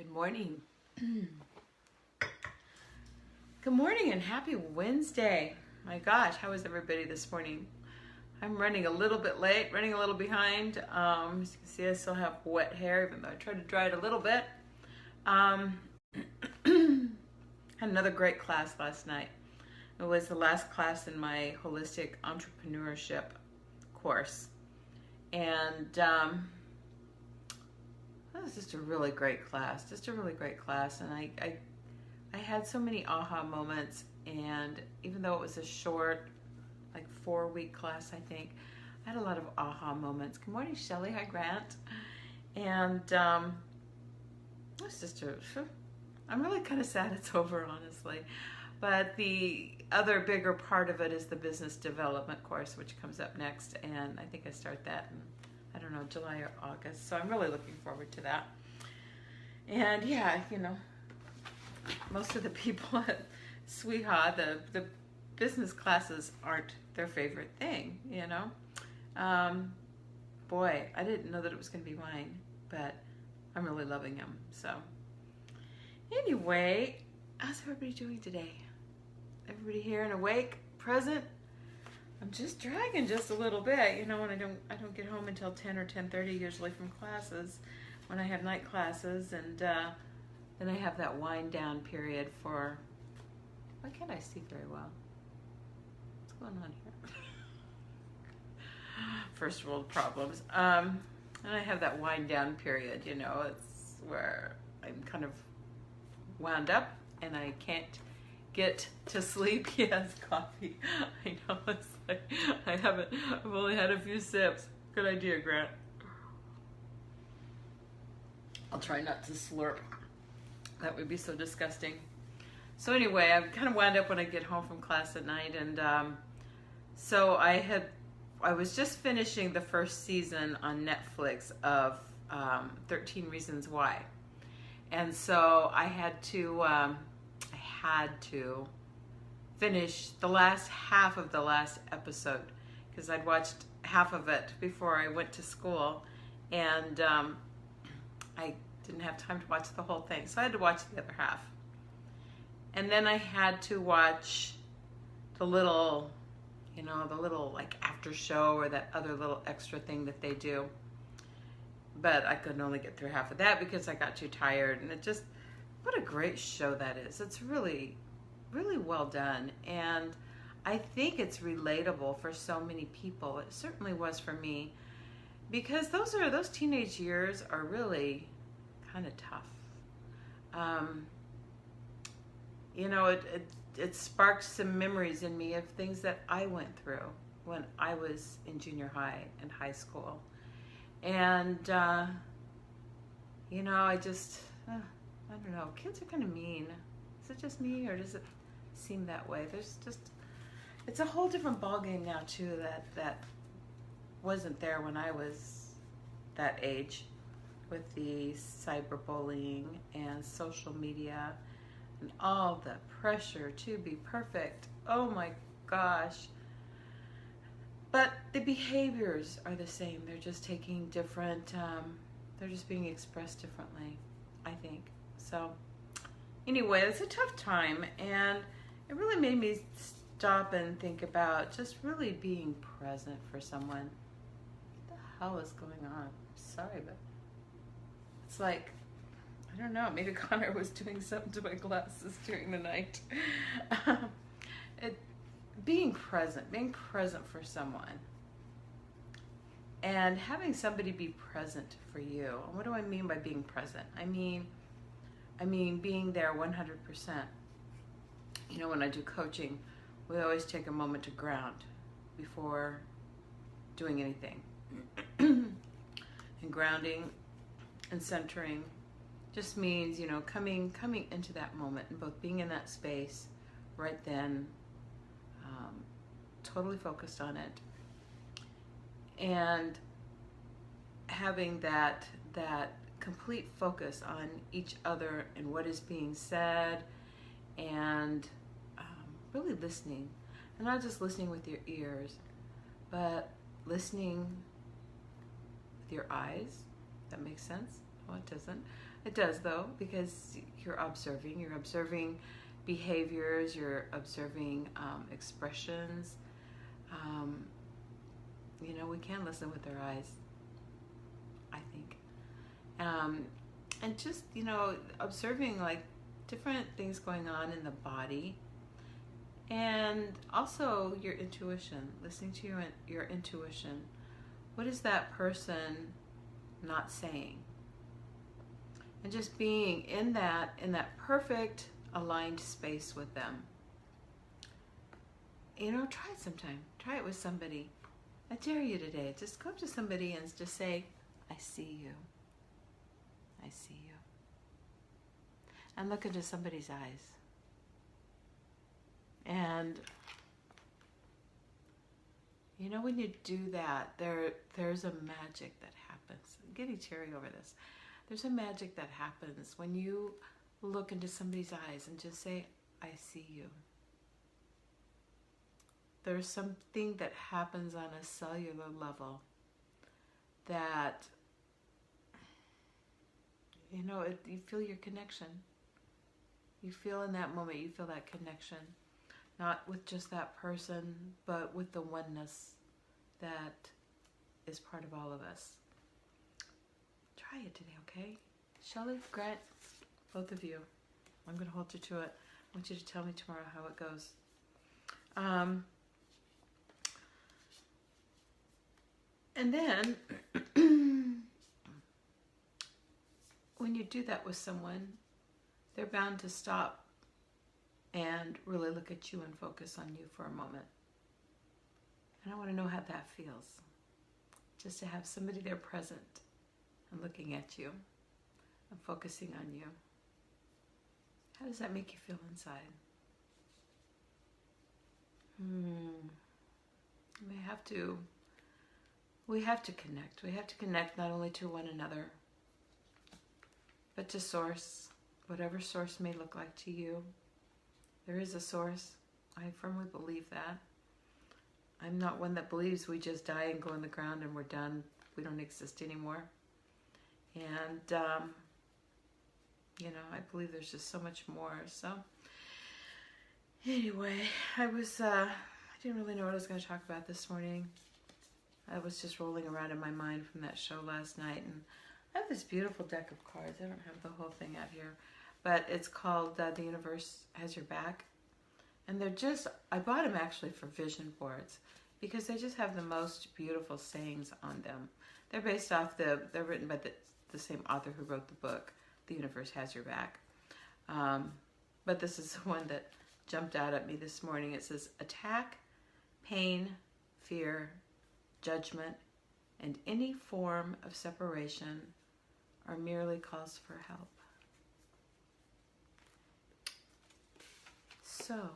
Good morning. Good morning and happy Wednesday. My gosh, how is everybody this morning? I'm running a little bit late, running a little behind. As you can see, I still have wet hair, even though I tried to dry it a little bit. Had another great class last night. It was the last class in my holistic entrepreneurship course. And that was just a really great class, And I had so many aha moments, and even though it was a short, like 4-week class, I think, I had a lot of aha moments. Good morning, Shelley. Hi, Grant. And it's just I'm really kind of sad it's over, honestly. But the other bigger part of it is the business development course, which comes up next, and I think I start that in, I don't know, July or August. So I'm really looking forward to that. And yeah, most of the people at Sweeha, the business classes aren't their favorite thing, Boy, I didn't know that it was going to be mine, but I'm really loving them. So anyway, how's everybody doing today? Everybody here and awake, present? I'm just dragging just a little bit, and I don't get home until 10 or 10:30 usually from classes when I have night classes, and then I have that wind down period for, why can't I see very well? What's going on here? First world problems. And I have that wind down period, it's where I'm kind of wound up and I can't get to sleep. Yes, coffee. I know, it's like I've only had a few sips. Good idea, Grant. I'll try not to slurp. That would be so disgusting. So anyway, I'm kind of wound up when I get home from class at night, and so I was just finishing the first season on Netflix of 13 Reasons Why, and so I had to finish the last half of the last episode because I'd watched half of it before I went to school, and I didn't have time to watch the whole thing, so I had to watch the other half. And then I had to watch the little like after show or that other little extra thing that they do. But I couldn't only get through half of that because I got too tired, and what a great show that is. It's really, really well done. And I think it's relatable for so many people. It certainly was for me, because those teenage years are really kind of tough. It sparked some memories in me of things that I went through when I was in junior high and high school. And, I don't know, kids are kind of mean. Is it just me, or does it seem that way? It's a whole different ballgame now, too, that wasn't there when I was that age, with the cyberbullying and social media and all the pressure to be perfect. Oh my gosh. But the behaviors are the same. They're just taking different, they're just being expressed differently, I think. So anyway, it's a tough time, and it really made me stop and think about just really being present for someone. What the hell is going on? Sorry, but it's like, I don't know, maybe Connor was doing something to my glasses during the night. Being present for someone, and having somebody be present for you. And what do I mean by being present? I mean being there 100%. When I do coaching, we always take a moment to ground before doing anything. And grounding and centering just means, coming into that moment, and both being in that space right then, totally focused on it, and having that complete focus on each other and what is being said, and really listening, and not just listening with your ears, but listening with your eyes. That makes sense. Well, it doesn't. It does, though, because you're observing. You're observing behaviors. You're observing expressions. Um, we can listen with our eyes, I think. And just, observing like different things going on in the body. And also your intuition, listening to your intuition. What is that person not saying? And just being in that perfect aligned space with them. Try it sometime. Try it with somebody. I dare you today. Just go up to somebody and just say, I see you. I see you. And look into somebody's eyes. And when you do that, there's a magic that happens. I'm getting teary over this. There's a magic that happens when you look into somebody's eyes and just say, I see you. There's something that happens on a cellular level that, you feel your connection. You feel in that moment, you feel that connection. Not with just that person, but with the oneness that is part of all of us. Try it today, okay? Shelley, Grant, both of you. I'm going to hold you to it. I want you to tell me tomorrow how it goes. And then, when you do that with someone, they're bound to stop and really look at you and focus on you for a moment. And I want to know how that feels. Just to have somebody there present and looking at you and focusing on you. How does that make you feel inside? We have to connect. We have to connect not only to one another, but to source, whatever source may look like to you. There is a source. I firmly believe that. I'm not one that believes we just die and go in the ground and we're done. We don't exist anymore. And, I believe there's just so much more. So, anyway, I didn't really know what I was going to talk about this morning. I was just rolling around in my mind from that show last night. And I have this beautiful deck of cards. I don't have the whole thing out here. But it's called The Universe Has Your Back. And I bought them actually for vision boards because they just have the most beautiful sayings on them. They're based off they're written by the same author who wrote the book, The Universe Has Your Back. But this is the one that jumped out at me this morning. It says, attack, pain, fear, judgment, and any form of separation are merely calls for help. So,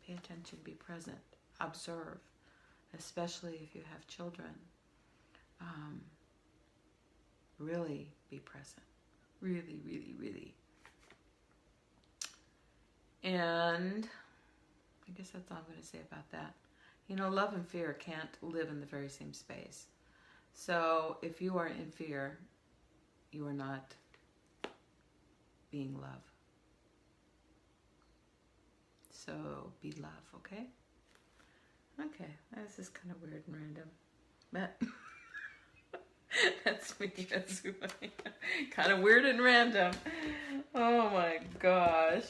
pay attention, be present, observe, especially if you have children. Really be present. Really, really, really. And I guess that's all I'm going to say about that. Love and fear can't live in the very same space. So if you are in fear, you are not being love. So be love, okay? Okay, this is kind of weird and random. But that's me. That's who I am. Kind of weird and random. Oh my gosh.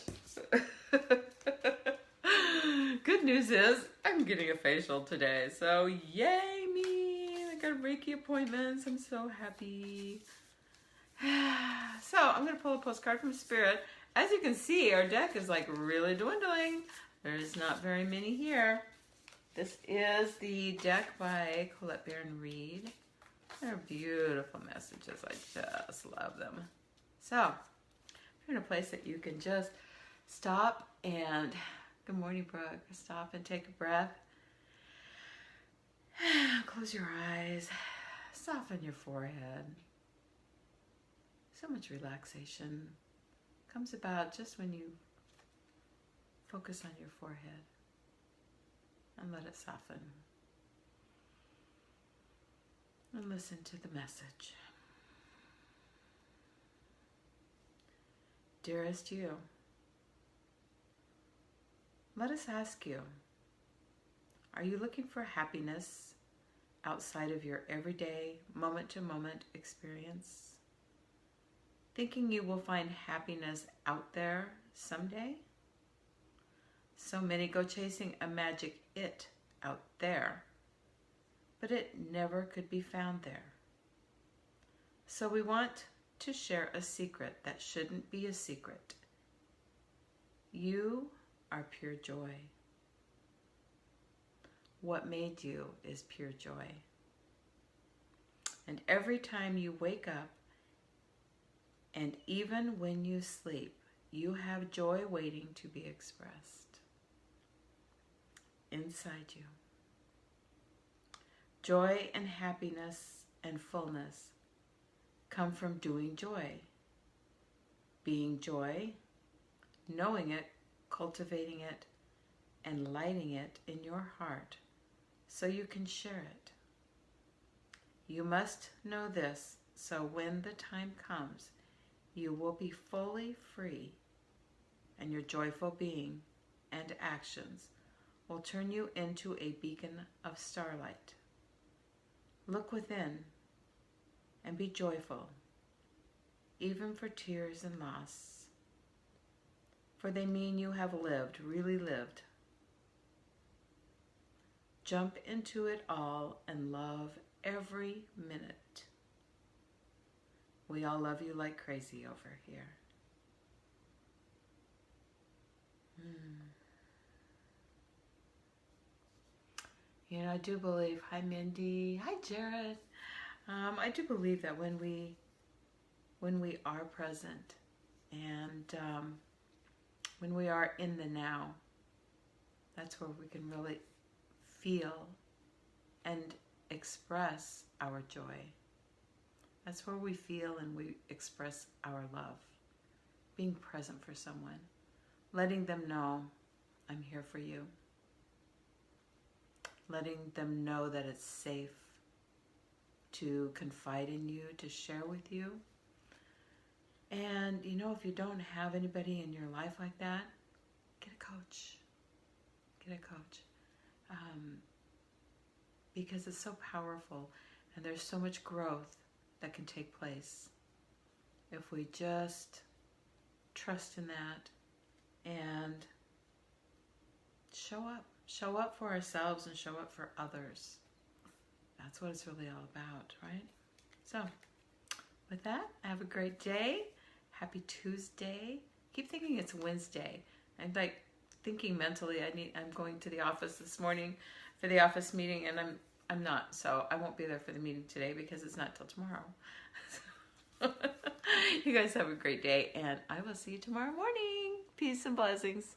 Good news is I'm getting a facial today. So yay me. I got Reiki appointments. I'm so happy. So I'm going to pull a postcard from Spirit. As you can see, our deck is like really dwindling. There's not very many here. This is the deck by Colette Baron Reed. They're beautiful messages. I just love them. So, you're in a place that you can just stop and, good morning, Brooke. Stop and take a breath. Close your eyes. Soften your forehead. So much relaxation comes about just when you focus on your forehead and let it soften. And listen to the message. Dearest you, let us ask you, are you looking for happiness outside of your everyday, moment-to-moment experience? Thinking you will find happiness out there someday? So many go chasing a magic it out there, but it never could be found there. So we want to share a secret that shouldn't be a secret. You are pure joy. What made you is pure joy. And every time you wake up, and even when you sleep, you have joy waiting to be expressed inside you. Joy and happiness and fullness come from doing joy, being joy, knowing it, cultivating it, and lighting it in your heart so you can share it. You must know this so when the time comes, you will be fully free, and your joyful being and actions will turn you into a beacon of starlight. Look within and be joyful, even for tears and loss, for they mean you have lived, really lived. Jump into it all and love every minute. We all love you like crazy over here. You know, I do believe, hi Mindy, hi Jared. I do believe that when we are present and when we are in the now, that's where we can really feel and express our joy. That's where we feel and we express our love. Being present for someone, letting them know I'm here for you. Letting them know that it's safe to confide in you, to share with you. And, you know, if you don't have anybody in your life like that, get a coach. Get a coach. Because it's so powerful and there's so much growth that can take place if we just trust in that and show up. Show up for ourselves and show up for others. That's what it's really all about, right? So, with that, have a great day. Happy Tuesday. Keep thinking it's Wednesday. I'm like thinking mentally. I'm going to the office this morning for the office meeting, and I'm not. So I won't be there for the meeting today because it's not till tomorrow. You guys have a great day, and I will see you tomorrow morning. Peace and blessings.